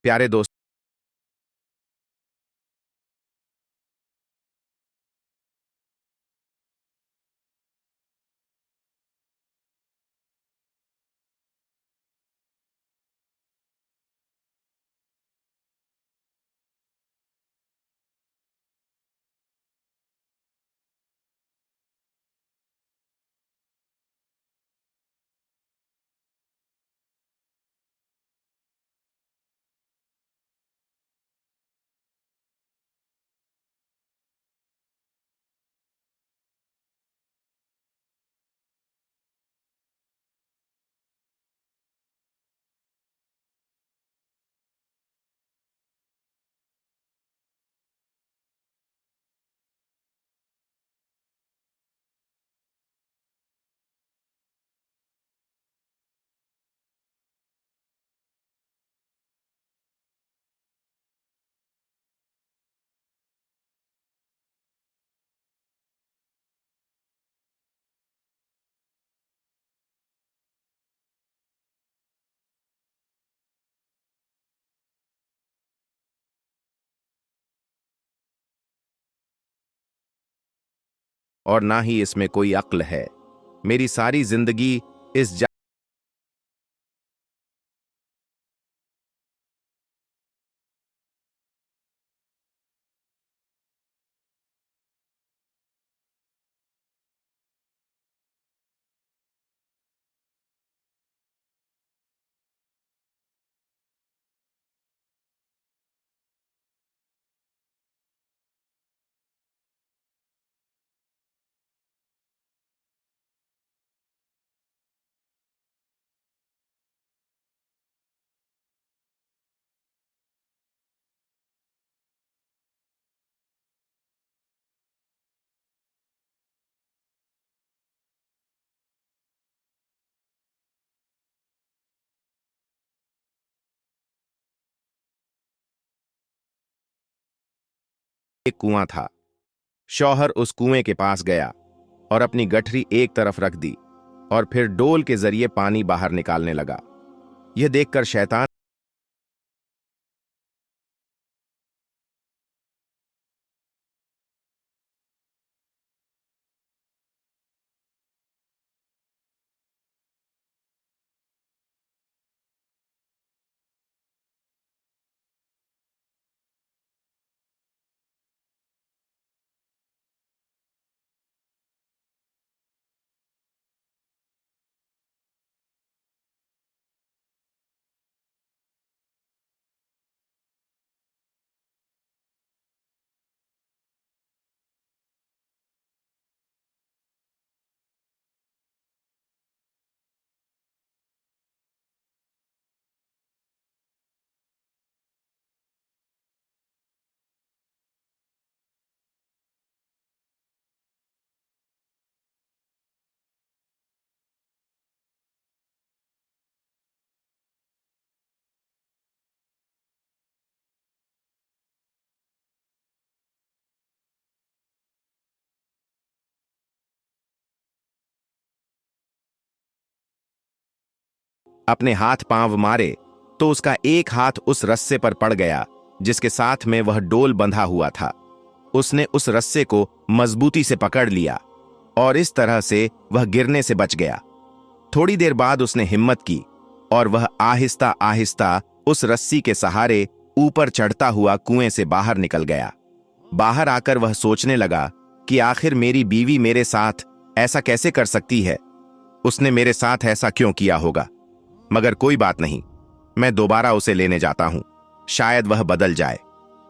प्यारे दोस्त। और ना ही इसमें कोई अक्ल है। मेरी सारी जिंदगी इस एक कुआं था। शौहर उस कुएं के पास गया और अपनी गठरी एक तरफ रख दी और फिर डोल के जरिए पानी बाहर निकालने लगा। यह देखकर शैतान अपने हाथ पांव मारे तो उसका एक हाथ उस रस्से पर पड़ गया जिसके साथ में वह डोल बंधा हुआ था। उसने उस रस्से को मजबूती से पकड़ लिया और इस तरह से वह गिरने से बच गया। थोड़ी देर बाद उसने हिम्मत की और वह आहिस्ता आहिस्ता उस रस्सी के सहारे ऊपर चढ़ता हुआ कुएं से बाहर निकल गया। बाहर आकर वह सोचने लगा कि आखिर मेरी बीवी मेरे साथ ऐसा कैसे कर सकती है। उसने मेरे साथ ऐसा क्यों किया होगा। मगर कोई बात नहीं, मैं दोबारा उसे लेने जाता हूं, शायद वह बदल जाए।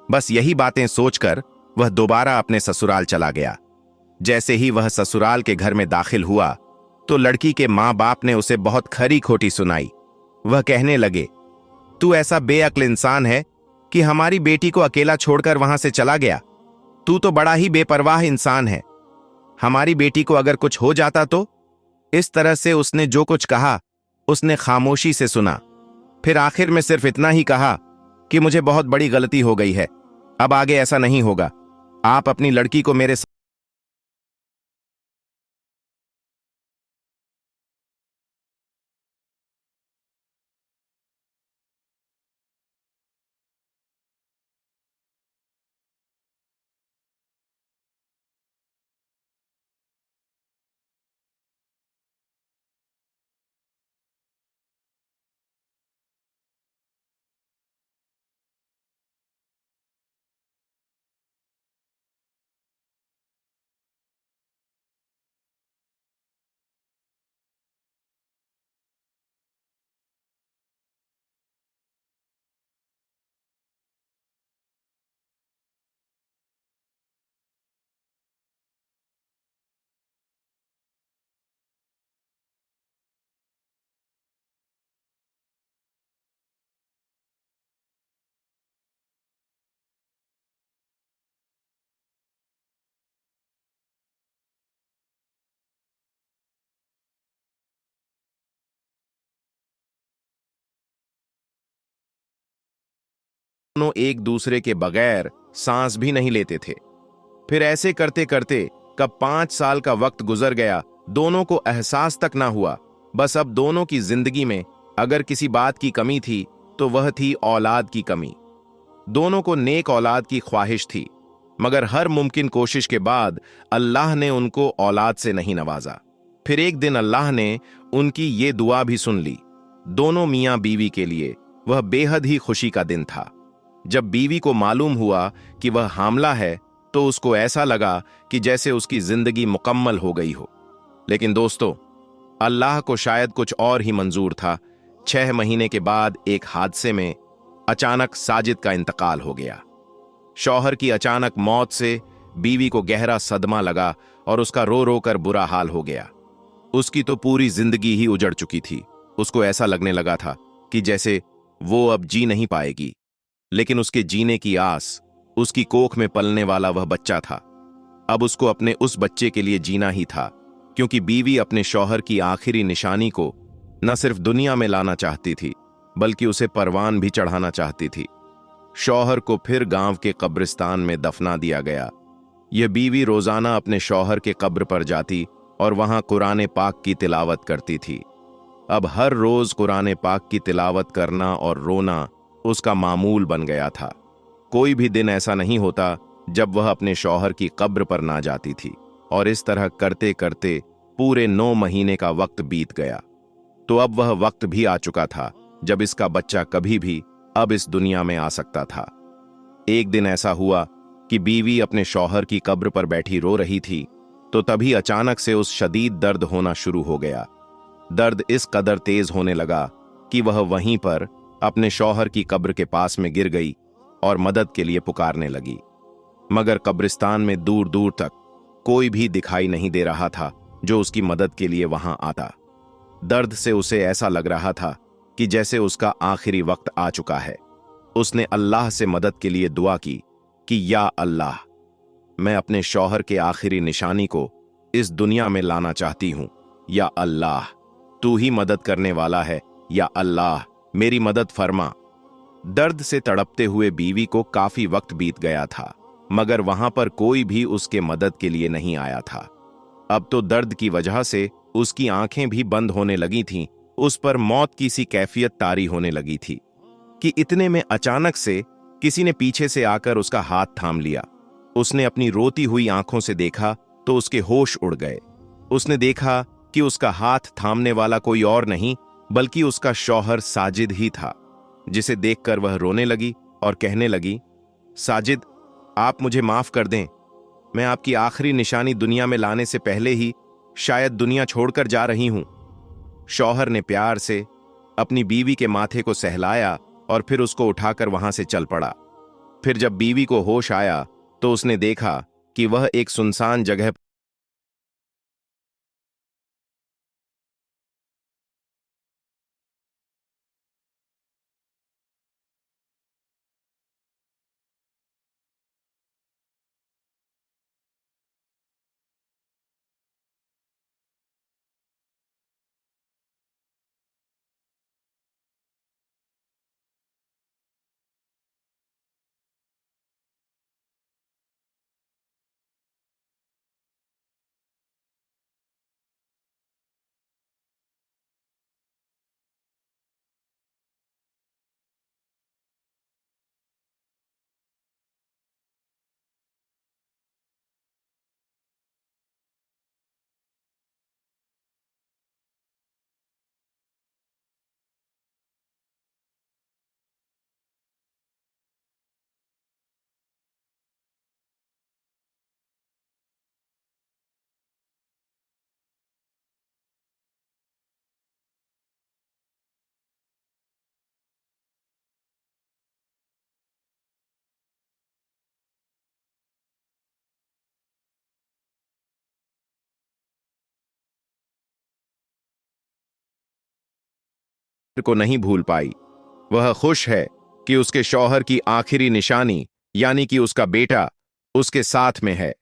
बस यही बातें सोचकर वह दोबारा अपने ससुराल चला गया। जैसे ही वह ससुराल के घर में दाखिल हुआ तो लड़की के मां बाप ने उसे बहुत खरी खोटी सुनाई। वह कहने लगे, तू ऐसा बेअक्ल इंसान है कि हमारी बेटी को अकेला छोड़कर वहां से चला गया। तू तो बड़ा ही बेपरवाह इंसान है। हमारी बेटी को अगर कुछ हो जाता तो। इस तरह से उसने जो कुछ कहा उसने खामोशी से सुना। फिर आखिर में सिर्फ इतना ही कहा कि मुझे बहुत बड़ी गलती हो गई है, अब आगे ऐसा नहीं होगा। आप अपनी लड़की को मेरे दोनों एक दूसरे के बगैर सांस भी नहीं लेते थे। फिर ऐसे करते करते कब 5 साल का वक्त गुजर गया, दोनों को एहसास तक ना हुआ। बस अब दोनों की जिंदगी में अगर किसी बात की कमी थी तो वह थी औलाद की कमी। दोनों को नेक औलाद की ख्वाहिश थी, मगर हर मुमकिन कोशिश के बाद अल्लाह ने उनको औलाद से नहीं नवाजा। फिर एक दिन अल्लाह ने उनकी ये दुआ भी सुन ली। दोनों मियां बीवी के लिए वह बेहद ही खुशी का दिन था। जब बीवी को मालूम हुआ कि वह हामला है तो उसको ऐसा लगा कि जैसे उसकी जिंदगी मुकम्मल हो गई हो। लेकिन दोस्तों, अल्लाह को शायद कुछ और ही मंजूर था। 6 महीने के बाद एक हादसे में अचानक साजिद का इंतकाल हो गया। शौहर की अचानक मौत से बीवी को गहरा सदमा लगा और उसका रो रो कर बुरा हाल हो गया। उसकी तो पूरी जिंदगी ही उजड़ चुकी थी। उसको ऐसा लगने लगा था कि जैसे वो अब जी नहीं पाएगी। लेकिन उसके जीने की आस, उसकी कोख में पलने वाला वह बच्चा था। अब उसको अपने उस बच्चे के लिए जीना ही था, क्योंकि बीवी अपने शौहर की आखिरी निशानी को न सिर्फ दुनिया में लाना चाहती थी, बल्कि उसे परवान भी चढ़ाना चाहती थी। शौहर को फिर गांव के कब्रिस्तान में दफना दिया गया। यह बीवी रोजाना अपने शौहर के कब्र पर जाती और वहां कुरान पाक की तिलावत करती थी। अब हर रोज कुरान पाक की तिलावत करना और रोना उसका मामूल बन गया था। कोई भी दिन ऐसा नहीं होता जब वह अपने शौहर की कब्र पर ना जाती थी। और इस तरह करते करते पूरे 9 महीने का वक्त बीत गया। तो अब वह वक्त भी आ चुका था जब इसका बच्चा कभी भी अब इस दुनिया में आ सकता था। एक दिन ऐसा हुआ कि बीवी अपने शौहर की कब्र पर बैठी रो रही थी, तो तभी अचानक से उस शदीद दर्द होना शुरू हो गया। दर्द इस कदर तेज होने लगा कि वह वहीं पर अपने शौहर की कब्र के पास में गिर गई और मदद के लिए पुकारने लगी। मगर कब्रिस्तान में दूर दूर तक कोई भी दिखाई नहीं दे रहा था जो उसकी मदद के लिए वहां आता। दर्द से उसे ऐसा लग रहा था कि जैसे उसका आखिरी वक्त आ चुका है। उसने अल्लाह से मदद के लिए दुआ की कि या अल्लाह, मैं अपने शौहर के आखिरी निशानी को इस दुनिया में लाना चाहती हूं। या अल्लाह, तू ही मदद करने वाला है। या अल्लाह, मेरी मदद फरमा। दर्द से तड़पते हुए बीवी को काफी वक्त बीत गया था, मगर वहां पर कोई भी उसके मदद के लिए नहीं आया था। अब तो दर्द की वजह से उसकी आंखें भी बंद होने लगी थीं। उस पर मौत की सी कैफियत तारी होने लगी थी कि इतने में अचानक से किसी ने पीछे से आकर उसका हाथ थाम लिया। उसने अपनी रोती हुई आंखों से देखा तो उसके होश उड़ गए। उसने देखा कि उसका हाथ थामने वाला कोई और नहीं बल्कि उसका शौहर साजिद ही था, जिसे देखकर वह रोने लगी और कहने लगी, साजिद, आप मुझे माफ कर दें। मैं आपकी आखिरी निशानी दुनिया में लाने से पहले ही शायद दुनिया छोड़कर जा रही हूं। शौहर ने प्यार से अपनी बीवी के माथे को सहलाया और फिर उसको उठाकर वहां से चल पड़ा। फिर जब बीवी को होश आया तो उसने देखा कि वह एक सुनसान जगह को नहीं भूल पाई। वह खुश है कि उसके शौहर की आखिरी निशानी यानी कि उसका बेटा उसके साथ में है।